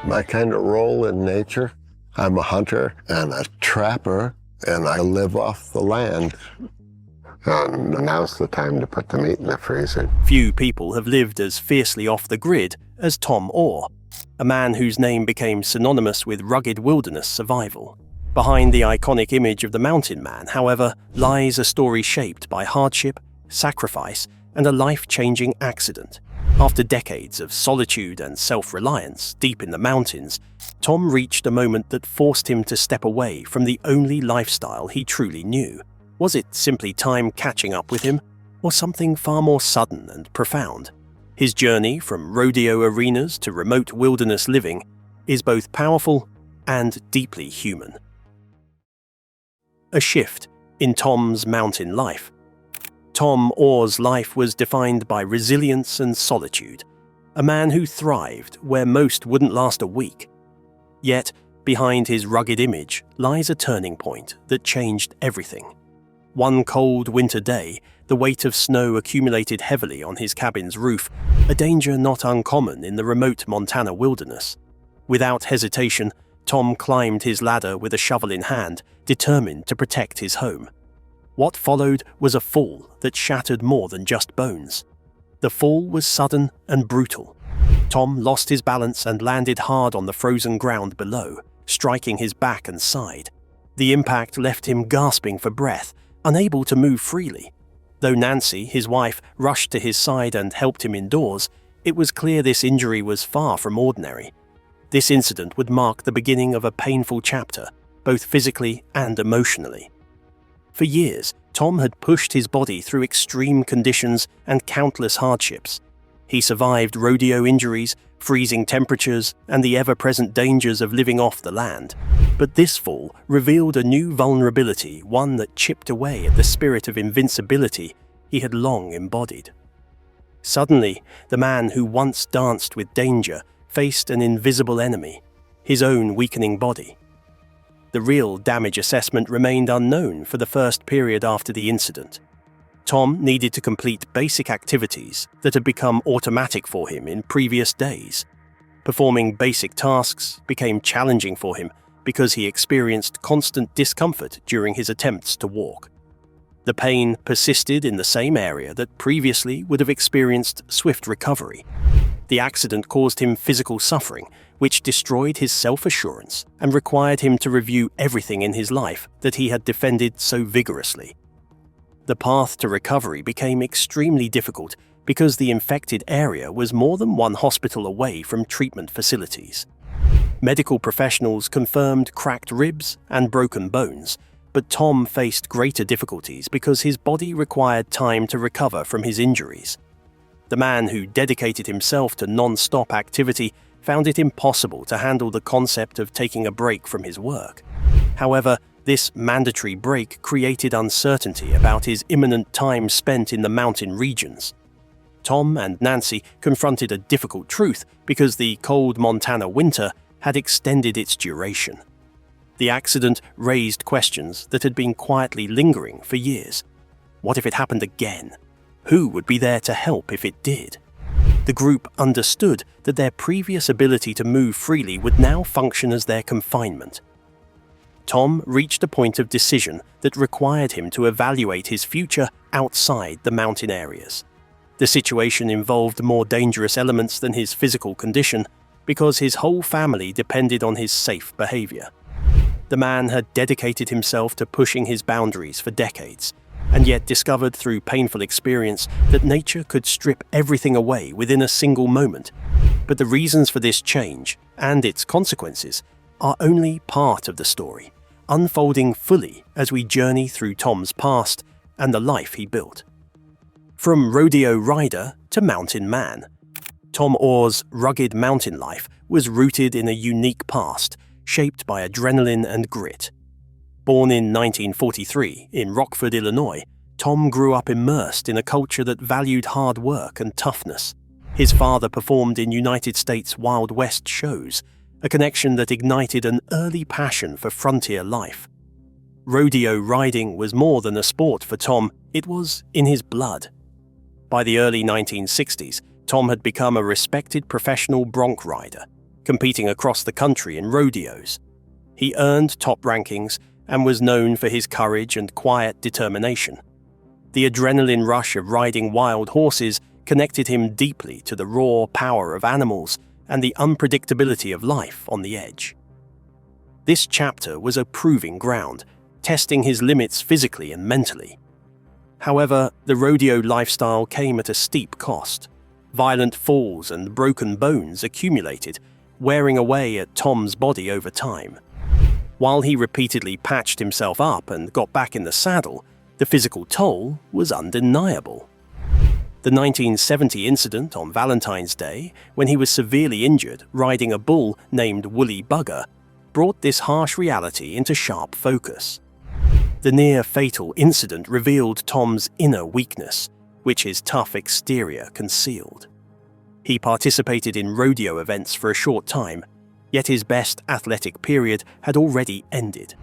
my kind of role in nature. I'm a hunter and a trapper, and I live off the land. And now's the time to put the meat in the freezer. Few people have lived as fiercely off the grid as Tom Oar, a man whose name became synonymous with rugged wilderness survival. Behind the iconic image of the mountain man, however, lies a story shaped by hardship, sacrifice, and a life-changing accident. After decades of solitude and self-reliance deep in the mountains, Tom reached a moment that forced him to step away from the only lifestyle he truly knew. Was it simply time catching up with him, or something far more sudden and profound? His journey from rodeo arenas to remote wilderness living is both powerful and deeply human. A shift in Tom's mountain life. Tom Oar's life was defined by resilience and solitude, a man who thrived where most wouldn't last a week. Yet, behind his rugged image lies a turning point that changed everything. One cold winter day, the weight of snow accumulated heavily on his cabin's roof, a danger not uncommon in the remote Montana wilderness. Without hesitation, Tom climbed his ladder with a shovel in hand, determined to protect his home. What followed was a fall that shattered more than just bones. The fall was sudden and brutal. Tom lost his balance and landed hard on the frozen ground below, striking his back and side. The impact left him gasping for breath, unable to move freely. Though Nancy, his wife, rushed to his side and helped him indoors, it was clear this injury was far from ordinary. This incident would mark the beginning of a painful chapter, both physically and emotionally. For years, Tom had pushed his body through extreme conditions and countless hardships. He survived rodeo injuries, freezing temperatures, and the ever-present dangers of living off the land. But this fall revealed a new vulnerability, one that chipped away at the spirit of invincibility he had long embodied. Suddenly, the man who once danced with danger faced an invisible enemy, his own weakening body. The real damage assessment remained unknown for the first period after the incident. Tom needed to complete basic activities that had become automatic for him in previous days. Performing basic tasks became challenging for him because he experienced constant discomfort during his attempts to walk. The pain persisted in the same area that previously would have experienced swift recovery. The accident caused him physical suffering, which destroyed his self-assurance and required him to review everything in his life that he had defended so vigorously. The path to recovery became extremely difficult because the infected area was more than one hospital away from treatment facilities. Medical professionals confirmed cracked ribs and broken bones, but Tom faced greater difficulties because his body required time to recover from his injuries. The man who dedicated himself to non-stop activity found it impossible to handle the concept of taking a break from his work. However, this mandatory break created uncertainty about his imminent time spent in the mountain regions. Tom and Nancy confronted a difficult truth because the cold Montana winter had extended its duration. The accident raised questions that had been quietly lingering for years. What if it happened again? Who would be there to help if it did? The group understood that their previous ability to move freely would now function as their confinement. Tom reached a point of decision that required him to evaluate his future outside the mountain areas. The situation involved more dangerous elements than his physical condition because his whole family depended on his safe behavior. The man had dedicated himself to pushing his boundaries for decades, and yet discovered through painful experience that nature could strip everything away within a single moment. But the reasons for this change, and its consequences, are only part of the story, unfolding fully as we journey through Tom's past and the life he built. From rodeo rider to mountain man, Tom Oar's rugged mountain life was rooted in a unique past, shaped by adrenaline and grit. Born in 1943 in Rockford, Illinois, Tom grew up immersed in a culture that valued hard work and toughness. His father performed in United States Wild West shows, a connection that ignited an early passion for frontier life. Rodeo riding was more than a sport for Tom, it was in his blood. By the early 1960s, Tom had become a respected professional bronc rider, competing across the country in rodeos. He earned top rankings and was known for his courage and quiet determination. The adrenaline rush of riding wild horses connected him deeply to the raw power of animals and the unpredictability of life on the edge. This chapter was a proving ground, testing his limits physically and mentally. However, the rodeo lifestyle came at a steep cost. Violent falls and broken bones accumulated, wearing away at Tom's body over time. While he repeatedly patched himself up and got back in the saddle, the physical toll was undeniable. The 1970 incident on Valentine's Day, when he was severely injured riding a bull named Woolly Bugger, brought this harsh reality into sharp focus. The near-fatal incident revealed Tom's inner weakness, which his tough exterior concealed. He participated in rodeo events for a short time, yet his best athletic period had already ended.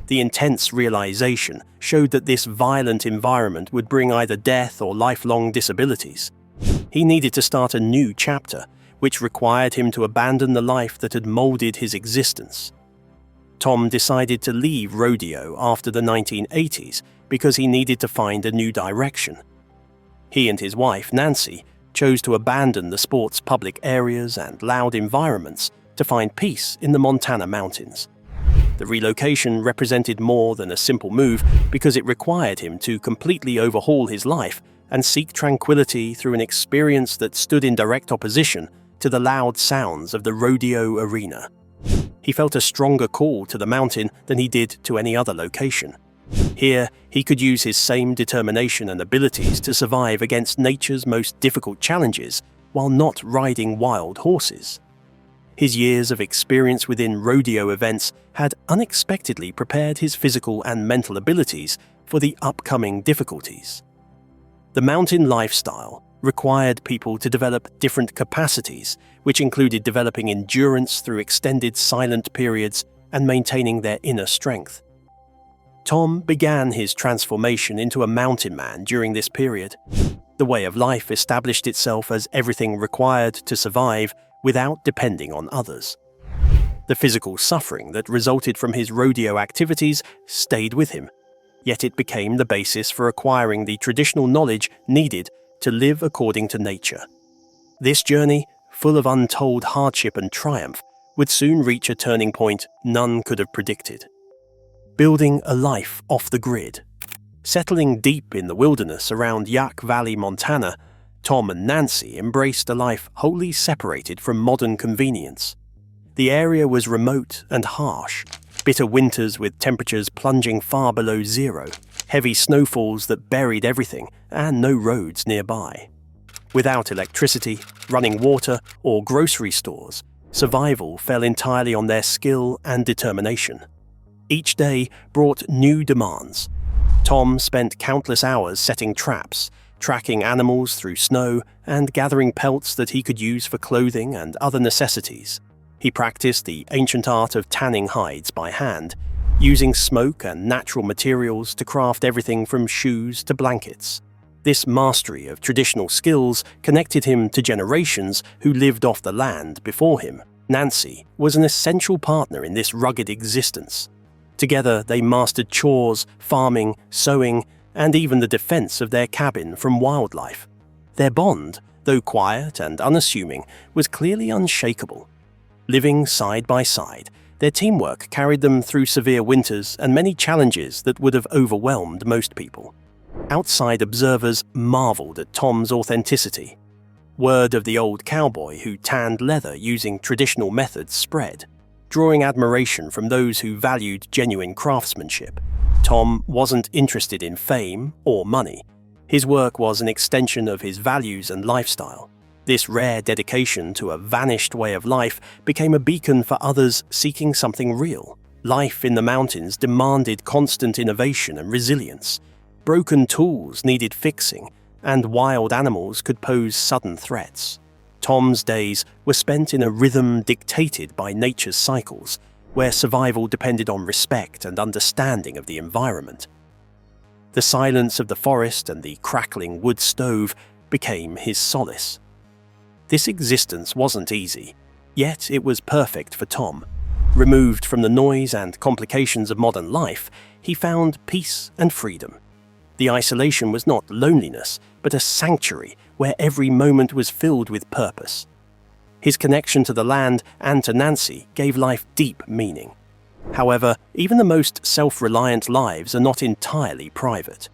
The intense realization showed that this violent environment would bring either death or lifelong disabilities. He needed to start a new chapter, which required him to abandon the life that had molded his existence. Tom decided to leave rodeo after the 1980s because he needed to find a new direction. He and his wife, Nancy, chose to abandon the sport's public areas and loud environments to find peace in the Montana mountains. The relocation represented more than a simple move because it required him to completely overhaul his life and seek tranquility through an experience that stood in direct opposition to the loud sounds of the rodeo arena. He felt a stronger call to the mountain than he did to any other location. Here, he could use his same determination and abilities to survive against nature's most difficult challenges while not riding wild horses. His years of experience within rodeo events had unexpectedly prepared his physical and mental abilities for the upcoming difficulties. The mountain lifestyle required people to develop different capacities, which included developing endurance through extended silent periods and maintaining their inner strength. Tom began his transformation into a mountain man during this period. The way of life established itself as everything required to survive without depending on others. The physical suffering that resulted from his rodeo activities stayed with him, yet it became the basis for acquiring the traditional knowledge needed to live according to nature. This journey, full of untold hardship and triumph, would soon reach a turning point none could have predicted. Building a life off the grid. Settling deep in the wilderness around Yaak Valley, Montana, Tom and Nancy embraced a life wholly separated from modern convenience. The area was remote and harsh, bitter winters with temperatures plunging far below zero, heavy snowfalls that buried everything, and no roads nearby. Without electricity, running water, or grocery stores, survival fell entirely on their skill and determination. Each day brought new demands. Tom spent countless hours setting traps, tracking animals through snow, and gathering pelts that he could use for clothing and other necessities. He practiced the ancient art of tanning hides by hand, using smoke and natural materials to craft everything from shoes to blankets. This mastery of traditional skills connected him to generations who lived off the land before him. Nancy was an essential partner in this rugged existence. Together, they mastered chores, farming, sewing, and even the defense of their cabin from wildlife. Their bond, though quiet and unassuming, was clearly unshakable. Living side by side, their teamwork carried them through severe winters and many challenges that would have overwhelmed most people. Outside observers marveled at Tom's authenticity. Word of the old cowboy who tanned leather using traditional methods spread, drawing admiration from those who valued genuine craftsmanship. Tom wasn't interested in fame or money. His work was an extension of his values and lifestyle. This rare dedication to a vanished way of life became a beacon for others seeking something real. Life in the mountains demanded constant innovation and resilience. Broken tools needed fixing, and wild animals could pose sudden threats. Tom's days were spent in a rhythm dictated by nature's cycles, where survival depended on respect and understanding of the environment. The silence of the forest and the crackling wood stove became his solace. This existence wasn't easy. Yet it was perfect for Tom. Removed from the noise and complications of modern life, he found peace and freedom. The isolation was not loneliness, but a sanctuary where every moment was filled with purpose. His connection to the land and to Nancy gave life deep meaning. However, even the most self-reliant lives are not entirely private.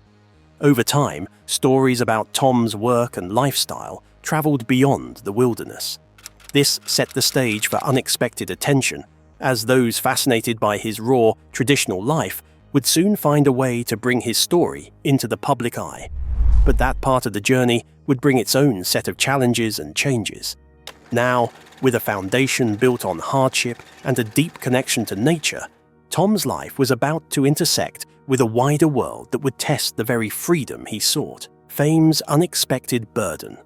Over time, stories about Tom's work and lifestyle traveled beyond the wilderness. This set the stage for unexpected attention, as those fascinated by his raw, traditional life would soon find a way to bring his story into the public eye. But that part of the journey would bring its own set of challenges and changes. Now, with a foundation built on hardship and a deep connection to nature, Tom's life was about to intersect with a wider world that would test the very freedom he sought, fame's unexpected burden.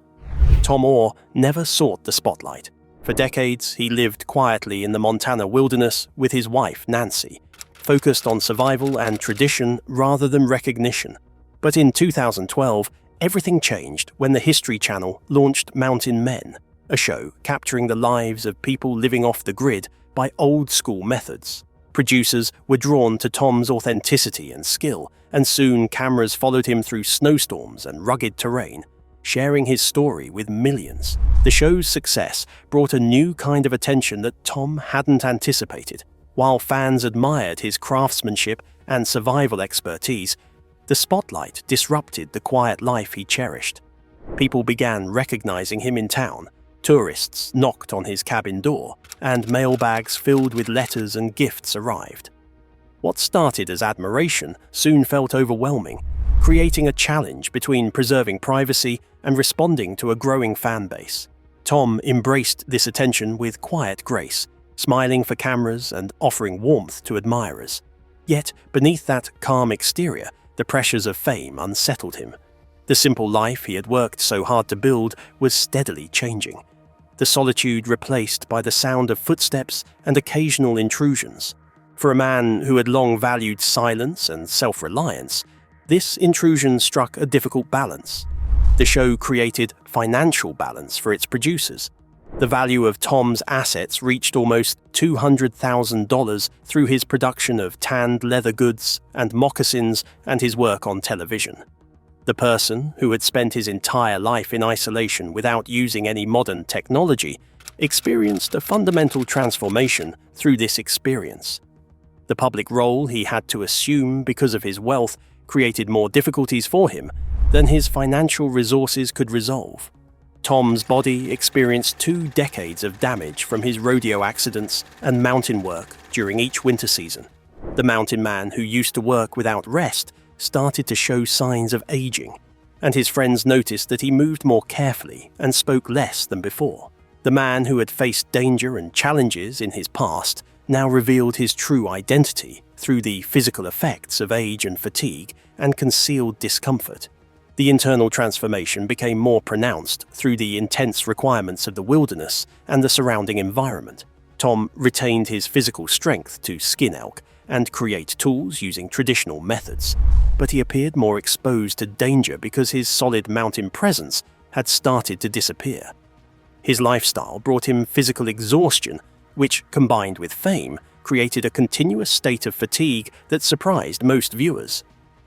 Tom Oar never sought the spotlight. For decades, he lived quietly in the Montana wilderness with his wife, Nancy, focused on survival and tradition rather than recognition. But in 2012, everything changed when the History Channel launched Mountain Men, a show capturing the lives of people living off the grid by old-school methods. Producers were drawn to Tom's authenticity and skill, and soon cameras followed him through snowstorms and rugged terrain, sharing his story with millions. The show's success brought a new kind of attention that Tom hadn't anticipated. While fans admired his craftsmanship and survival expertise, the spotlight disrupted the quiet life he cherished. People began recognizing him in town. Tourists knocked on his cabin door, and mailbags filled with letters and gifts arrived. What started as admiration soon felt overwhelming, creating a challenge between preserving privacy and responding to a growing fan base. Tom embraced this attention with quiet grace, smiling for cameras and offering warmth to admirers. Yet, beneath that calm exterior, the pressures of fame unsettled him. The simple life he had worked so hard to build was steadily changing. The solitude replaced by the sound of footsteps and occasional intrusions. For a man who had long valued silence and self-reliance, this intrusion struck a difficult balance. The show created financial balance for its producers. The value of Tom's assets reached almost $200,000 through his production of tanned leather goods and moccasins and his work on television. The person, who had spent his entire life in isolation without using any modern technology, experienced a fundamental transformation through this experience. The public role he had to assume because of his wealth created more difficulties for him than his financial resources could resolve. Tom's body experienced 2 decades of damage from his rodeo accidents and mountain work during each winter season. The mountain man who used to work without rest started to show signs of aging, and his friends noticed that he moved more carefully and spoke less than before. The man who had faced danger and challenges in his past now revealed his true identity through the physical effects of age and fatigue and concealed discomfort. The internal transformation became more pronounced through the intense requirements of the wilderness and the surrounding environment. Tom retained his physical strength to skin elk and create tools using traditional methods, but he appeared more exposed to danger because his solid mountain presence had started to disappear. His lifestyle brought him physical exhaustion, which, combined with fame, created a continuous state of fatigue that surprised most viewers.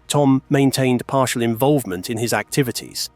Tom maintained partial involvement in his activities.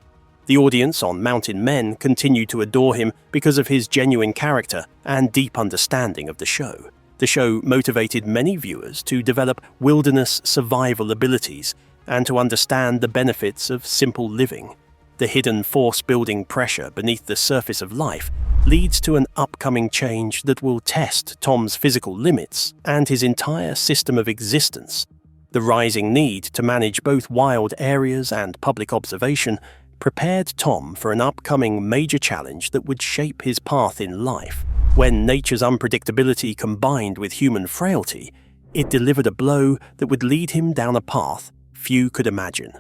The audience on Mountain Men continued to adore him because of his genuine character and deep understanding of the show. The show motivated many viewers to develop wilderness survival abilities and to understand the benefits of simple living. The hidden force-building pressure beneath the surface of life leads to an upcoming change that will test Tom's physical limits and his entire system of existence. The rising need to manage both wild areas and public observation prepared Tom for an upcoming major challenge that would shape his path in life. When nature's unpredictability combined with human frailty, it delivered a blow that would lead him down a path few could imagine.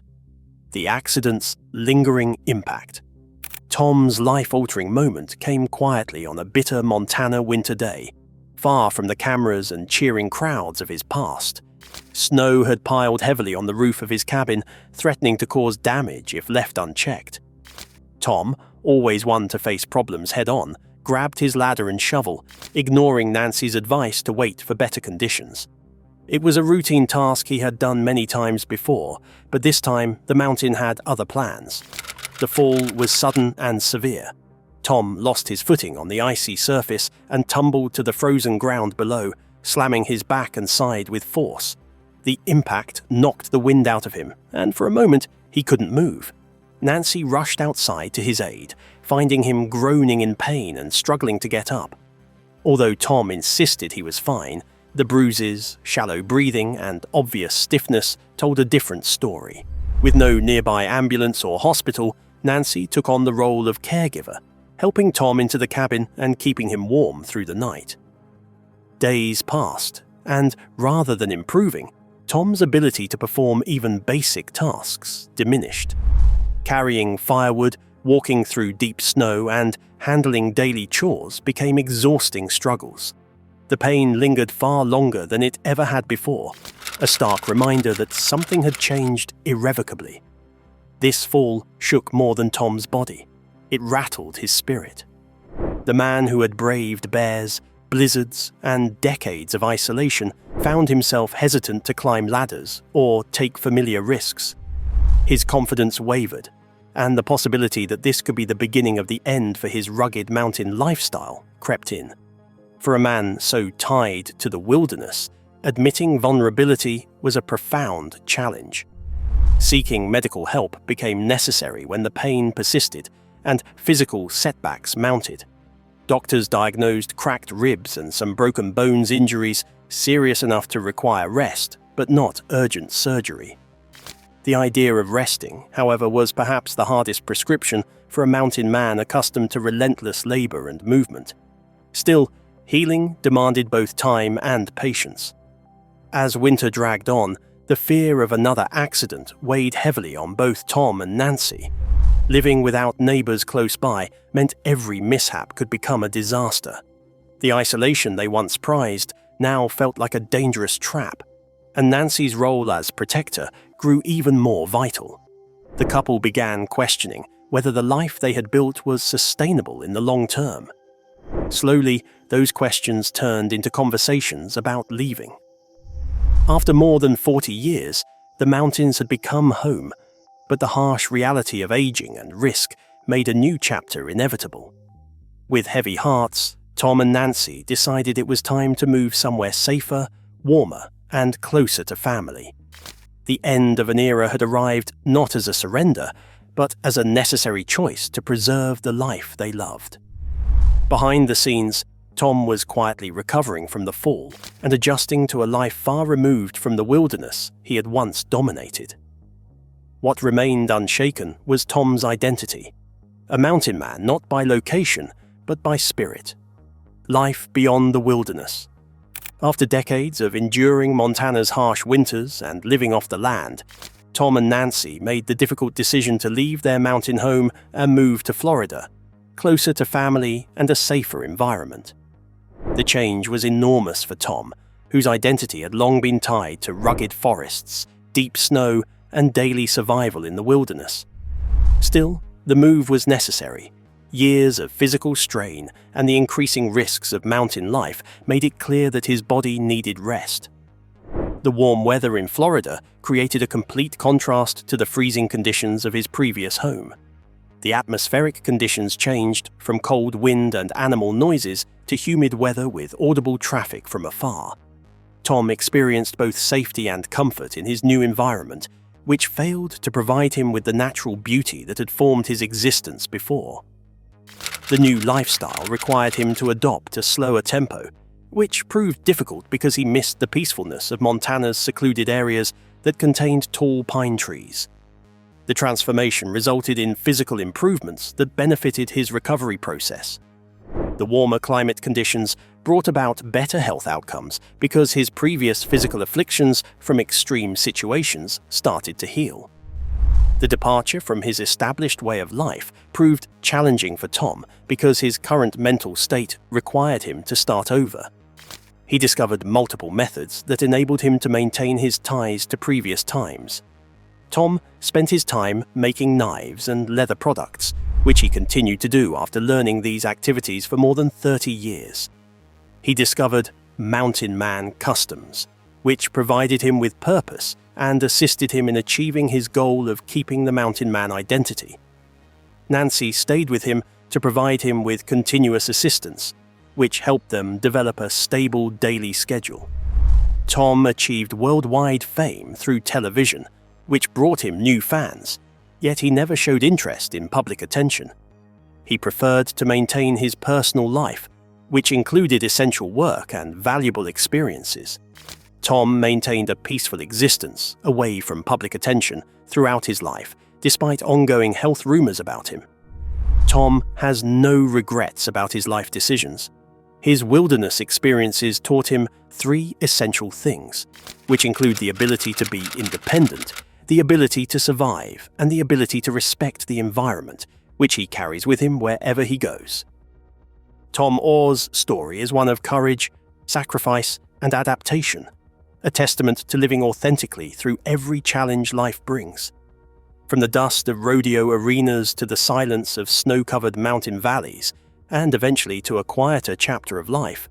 The accident's lingering impact. Tom's life-altering moment came quietly on a bitter Montana winter day, far from the cameras and cheering crowds of his past. Snow had piled heavily on the roof of his cabin, threatening to cause damage if left unchecked. Tom, always one to face problems head-on, grabbed his ladder and shovel, ignoring Nancy's advice to wait for better conditions. It was a routine task he had done many times before, but this time the mountain had other plans. The fall was sudden and severe. Tom lost his footing on the icy surface and tumbled to the frozen ground below, slamming his back and side with force. The impact knocked the wind out of him, and for a moment he couldn't move. Nancy rushed outside to his aid, finding him groaning in pain and struggling to get up. Although Tom insisted he was fine, the bruises, shallow breathing, and obvious stiffness told a different story. With no nearby ambulance or hospital, Nancy took on the role of caregiver, helping Tom into the cabin and keeping him warm through the night. Days passed, and rather than improving, Tom's ability to perform even basic tasks diminished. Carrying firewood, walking through deep snow, and handling daily chores became exhausting struggles. The pain lingered far longer than it ever had before, a stark reminder that something had changed irrevocably. This fall shook more than Tom's body. It rattled his spirit. The man who had braved bears, blizzards, and decades of isolation found himself hesitant to climb ladders or take familiar risks. His confidence wavered, and the possibility that this could be the beginning of the end for his rugged mountain lifestyle crept in. For a man so tied to the wilderness, admitting vulnerability was a profound challenge. Seeking medical help became necessary when the pain persisted and physical setbacks mounted. Doctors diagnosed cracked ribs and some broken bones injuries serious enough to require rest, but not urgent surgery. The idea of resting, however, was perhaps the hardest prescription for a mountain man accustomed to relentless labor and movement. Still, healing demanded both time and patience. As winter dragged on, the fear of another accident weighed heavily on both Tom and Nancy. Living without neighbors close by meant every mishap could become a disaster. The isolation they once prized now felt like a dangerous trap, and Nancy's role as protector grew even more vital. The couple began questioning whether the life they had built was sustainable in the long term. Slowly, those questions turned into conversations about leaving. After more than 40 years, the mountains had become home, but the harsh reality of aging and risk made a new chapter inevitable. With heavy hearts, Tom and Nancy decided it was time to move somewhere safer, warmer, and closer to family. The end of an era had arrived not as a surrender, but as a necessary choice to preserve the life they loved. Behind the scenes, Tom was quietly recovering from the fall and adjusting to a life far removed from the wilderness he had once dominated. What remained unshaken was Tom's identity, a mountain man not by location, but by spirit. Life beyond the wilderness. After decades of enduring Montana's harsh winters and living off the land, Tom and Nancy made the difficult decision to leave their mountain home and move to Florida, closer to family and a safer environment. The change was enormous for Tom, whose identity had long been tied to rugged forests, deep snow, and daily survival in the wilderness. Still, the move was necessary. Years of physical strain and the increasing risks of mountain life made it clear that his body needed rest. The warm weather in Florida created a complete contrast to the freezing conditions of his previous home. The atmospheric conditions changed from cold wind and animal noises to humid weather with audible traffic from afar. Tom experienced both safety and comfort in his new environment, which failed to provide him with the natural beauty that had formed his existence before. The new lifestyle required him to adopt a slower tempo, which proved difficult because he missed the peacefulness of Montana's secluded areas that contained tall pine trees. The transformation resulted in physical improvements that benefited his recovery process. The warmer climate conditions brought about better health outcomes because his previous physical afflictions from extreme situations started to heal. The departure from his established way of life proved challenging for Tom because his current mental state required him to start over. He discovered multiple methods that enabled him to maintain his ties to previous times. Tom spent his time making knives and leather products, which he continued to do after learning these activities for more than 30 years. He discovered mountain man customs, which provided him with purpose and assisted him in achieving his goal of keeping the mountain man identity. Nancy stayed with him to provide him with continuous assistance, which helped them develop a stable daily schedule. Tom achieved worldwide fame through television, which brought him new fans, yet he never showed interest in public attention. He preferred to maintain his personal life, which included essential work and valuable experiences. Tom maintained a peaceful existence away from public attention throughout his life, despite ongoing health rumors about him. Tom has no regrets about his life decisions. His wilderness experiences taught him 3 essential things, which include the ability to be independent, the ability to survive, and the ability to respect the environment, which he carries with him wherever he goes. Tom Oar's story is one of courage, sacrifice, and adaptation, a testament to living authentically through every challenge life brings. From the dust of rodeo arenas to the silence of snow-covered mountain valleys, and eventually to a quieter chapter of life,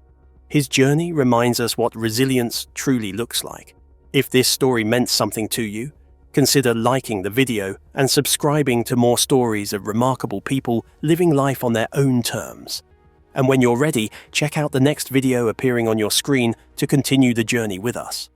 his journey reminds us what resilience truly looks like. If this story meant something to you, consider liking the video and subscribing to more stories of remarkable people living life on their own terms. And when you're ready, check out the next video appearing on your screen to continue the journey with us.